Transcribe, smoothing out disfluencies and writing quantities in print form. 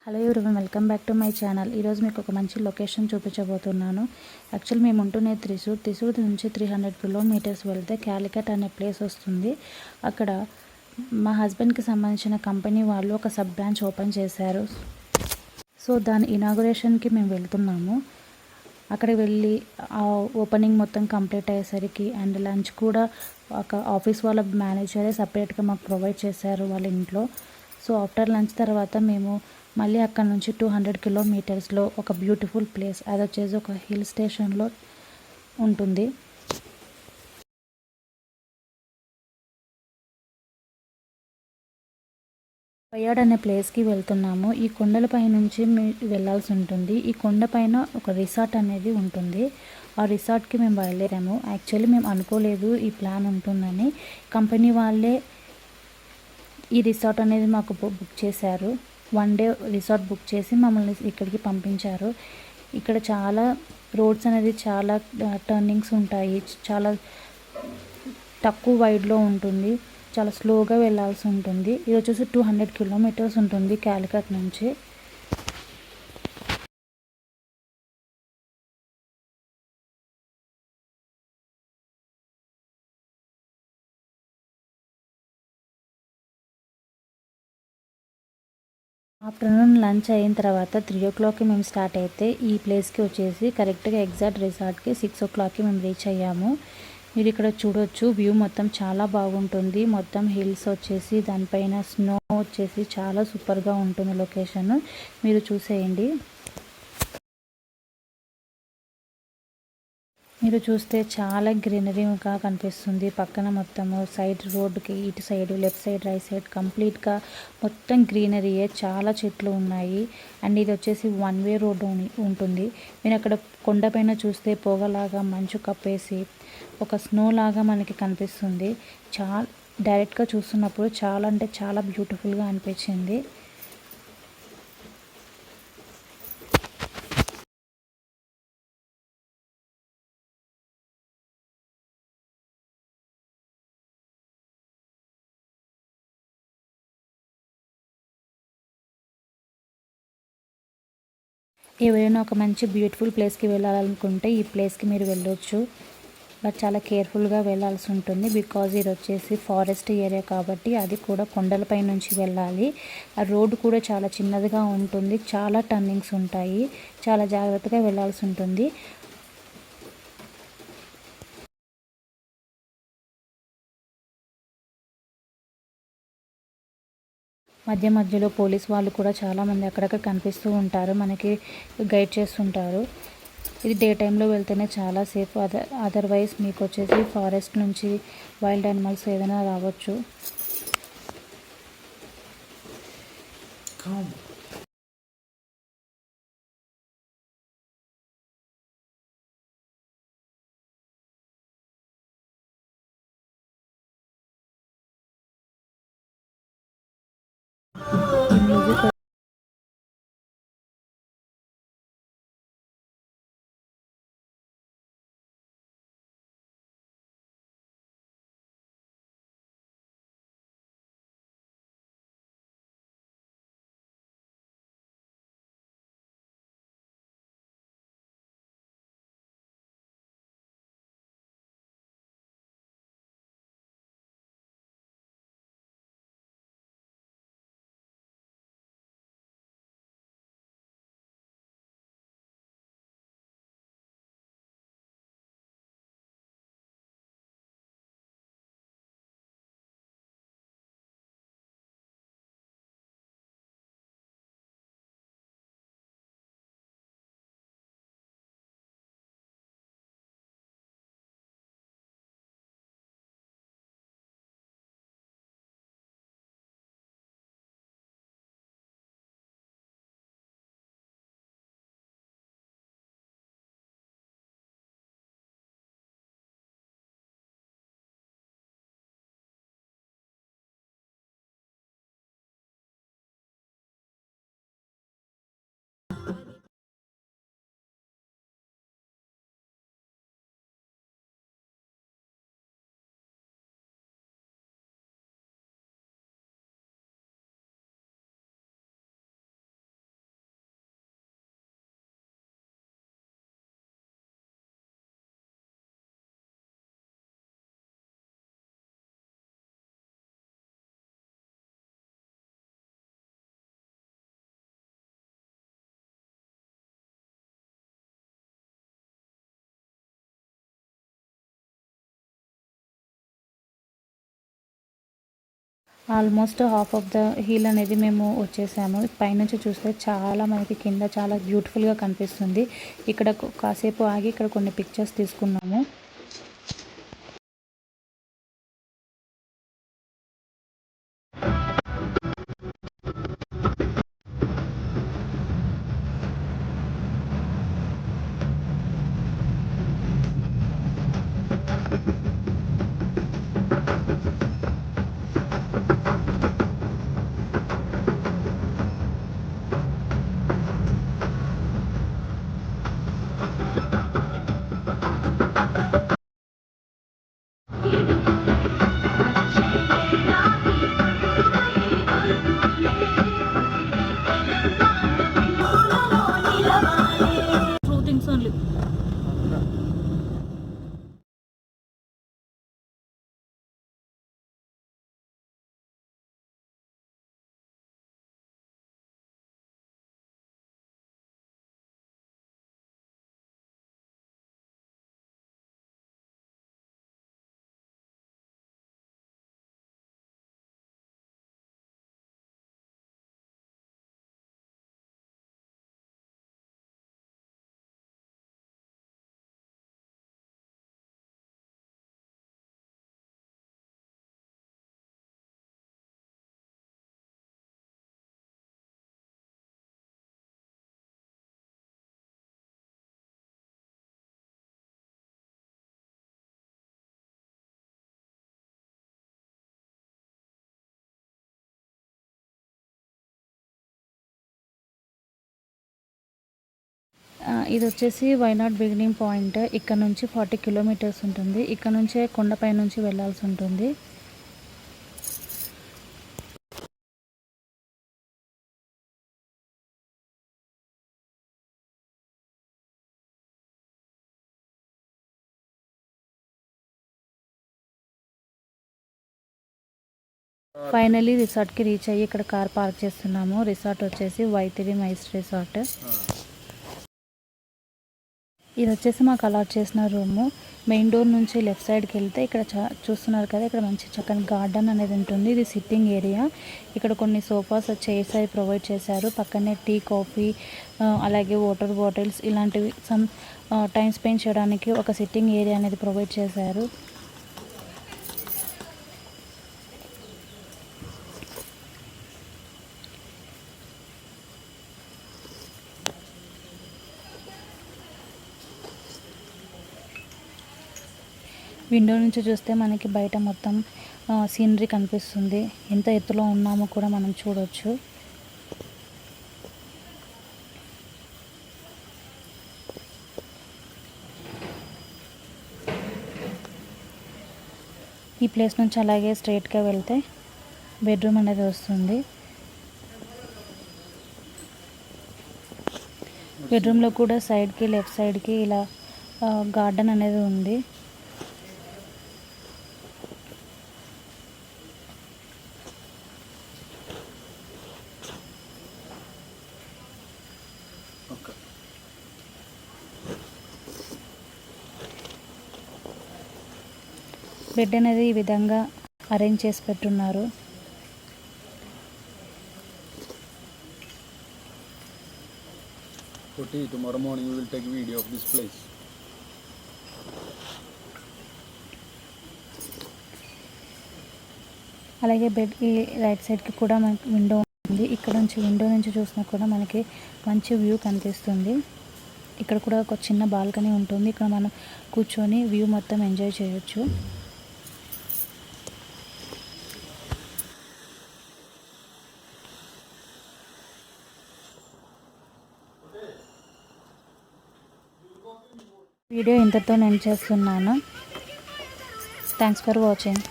Hello everyone, welcome back to my channel. ఈరోజు మీకు ఒక మంచి లొకేషన్ చూపించబోతున్నాను. యాక్చువల్ మేము ఉంటున్న త్రిశూర్ నుంచి 300 కిలోమీటర్స్ వెళ్తే క్యాలికట్ అనే ప్లేస్ వస్తుంది. అక్కడ మా హస్బెండ్కి సంబంధించిన కంపెనీ వాళ్ళు ఒక సబ్ బ్రాంచ్ ఓపెన్ చేశారు. సో దాని ఇనాగురేషన్కి మేము వెళ్తున్నాము. అక్కడికి వెళ్ళి ఆ ఓపెనింగ్ మొత్తం కంప్లీట్ అయ్యేసరికి అండ్ లంచ్ కూడా ఒక ఆఫీస్ వాళ్ళ మేనేజరే సపరేట్గా మాకు ప్రొవైడ్ చేశారు వాళ్ళ ఇంట్లో. సో ఆఫ్టర్ లంచ్ తర్వాత మేము మళ్ళీ అక్కడ నుంచి 200 కిలోమీటర్స్లో ఒక బ్యూటిఫుల్ ప్లేస్, అది వచ్చేసి ఒక హిల్ స్టేషన్లో ఉంటుంది. వయాడ్ అనే ప్లేస్కి వెళ్తున్నాము. ఈ కొండలపై నుంచి వెళ్ళాల్సి ఉంటుంది. ఈ కొండపైన ఒక రిసార్ట్ అనేది ఉంటుంది. ఆ రిసార్ట్కి మేము బయలుదేరాము. యాక్చువల్లీ మేము అనుకోలేదు ఈ ప్లాన్ ఉంటుందని. కంపెనీ వాళ్ళే ఈ రిసార్ట్ అనేది మాకు బుక్ చేశారు. 1 డే రిసార్ట్ బుక్ చేసి మమ్మల్ని ఇక్కడికి పంపించారు. ఇక్కడ చాలా రోడ్స్ అనేది చాలా టర్నింగ్స్ ఉంటాయి. చాలా తక్కువ వైడ్లో ఉంటుంది. చాలా స్లోగా వెళ్ళాల్సి ఉంటుంది. ఇది వచ్చేసి 200 కిలోమీటర్స్ ఉంటుంది క్యాలికట్ నుంచి. ఆఫ్టర్నూన్ లంచ్ అయిన తర్వాత 3 o'clockకి మేము స్టార్ట్ అయితే ఈ ప్లేస్కి వచ్చేసి కరెక్ట్గా ఎగ్జాక్ట్ రిసార్ట్కి 6 o'clockకి మేము రీచ్ అయ్యాము. మీరు ఇక్కడ చూడొచ్చు, వ్యూ మొత్తం చాలా బాగుంటుంది. మొత్తం హిల్స్ వచ్చేసి దానిపైన స్నో వచ్చేసి చాలా సూపర్గా ఉంటుంది లొకేషన్. మీరు చూసేయండి. మీరు చూస్తే చాలా గ్రీనరీగా కనిపిస్తుంది. పక్కన మొత్తము సైడ్ రోడ్డుకి ఇటు side, left side, right side కంప్లీట్గా మొత్తం గ్రీనరీయే. చాలా చెట్లు ఉన్నాయి. అండ్ ఇది వచ్చేసి 1 way రోడ్డు ఉంటుంది. మీరు అక్కడ కొండపైన చూస్తే పొగలాగా మంచు కప్పేసి ఒక స్నో లాగా మనకి కనిపిస్తుంది. డైరెక్ట్గా చూస్తున్నప్పుడు చాలా అంటే చాలా బ్యూటిఫుల్గా అనిపించింది. ఎవరైనా ఒక మంచి బ్యూటిఫుల్ ప్లేస్కి వెళ్ళాలనుకుంటే ఈ ప్లేస్కి మీరు వెళ్ళొచ్చు. బట్ చాలా కేర్ఫుల్గా వెళ్ళాల్సి ఉంటుంది. బికాజ్ ఇది వచ్చేసి ఫారెస్ట్ ఏరియా కాబట్టి అది కూడా కొండలపై నుంచి వెళ్ళాలి. ఆ రోడ్డు కూడా చాలా చిన్నదిగా ఉంటుంది. చాలా టర్నింగ్స్ ఉంటాయి. చాలా జాగ్రత్తగా వెళ్ళాల్సి ఉంటుంది. మధ్య మధ్యలో పోలీస్ వాళ్ళు కూడా చాలామంది అక్కడక్కడ కనిపిస్తూ ఉంటారు, మనకి గైడ్ చేస్తుంటారు. ఇది డే టైంలో వెళ్తేనే చాలా సేఫ్. అదర్వైజ్ మీకు వచ్చేసి ఫారెస్ట్ నుంచి వైల్డ్ యానిమల్స్ ఏదైనా రావచ్చు. ఈ music almost half of the hill అనేది మేము వచ్చేసాము. పైనుంచి చూస్తే చాలా మనకి కింద చాలా బ్యూటిఫుల్గా కనిపిస్తుంది. ఇక్కడ కాసేపు ఆగి ఇక్కడ కొన్ని పిక్చర్స్ తీసుకున్నాము. ఇది వచ్చేసి వైనాడ్ బిగినింగ్ పాయింట్. ఇక్కడ నుంచి 40 కిలోమీటర్స్ ఉంటుంది. ఇక్కడ నుంచే కొండపై నుంచి వెళ్ళాల్సి ఉంటుంది. ఫైనలీ రిసార్ట్కి రీచ్ అయ్యి ఇక్కడ కార్ పార్క్ చేస్తున్నాము. రిసార్ట్ వచ్చేసి వైతిరి మైస్ రిసార్ట్. ఇది వచ్చేసి మాకు అలాట్ చేసిన రూము. మెయిన్ డోర్ నుంచి లెఫ్ట్ సైడ్కి వెళ్తే ఇక్కడ చూస్తున్నారు కదా, ఇక్కడ మంచి చక్కని గార్డెన్ అనేది ఉంటుంది. ఇది సిట్టింగ్ ఏరియా. ఇక్కడ కొన్ని సోఫాస్ చైర్స్ అవి ప్రొవైడ్ చేశారు. పక్కనే టీ, కాఫీ, అలాగే వాటర్ బాటిల్స్ ఇలాంటివి సమ్ టైం స్పెండ్ చేయడానికి ఒక సిట్టింగ్ ఏరియా అనేది ప్రొవైడ్ చేశారు. విండో నుంచి చూస్తే మనకి బయట మొత్తం సీనరీ కనిపిస్తుంది. ఎంత ఎత్తులో ఉన్నామో కూడా మనం చూడొచ్చు. ఈ ప్లేస్ నుంచి అలాగే స్ట్రైట్గా వెళ్తే బెడ్రూమ్ అనేది వస్తుంది. బెడ్రూమ్లో కూడా సైడ్కి లెఫ్ట్ సైడ్కి ఇలా గార్డెన్ అనేది ఉంది. బెడ్ అనేది ఈ విధంగా అరేంజ్ చేసి పెట్టున్నారు. Tomorrow morning we will take video of this place. అలాగే బెడ్ ఈ రైట్ సైడ్కి కూడా మనకి విండో ఉంది. ఇక్కడ నుంచి విండో నుంచి చూసినా కూడా మనకి మంచి వ్యూ కనిపిస్తుంది. ఇక్కడ కూడా ఒక చిన్న బాల్కనీ ఉంటుంది. ఇక్కడ మనం కూర్చొని వ్యూ మొత్తం ఎంజాయ్ చేయొచ్చు. వీడియో ఇంతతో నేను చేస్తున్నాను. Thanks for watching.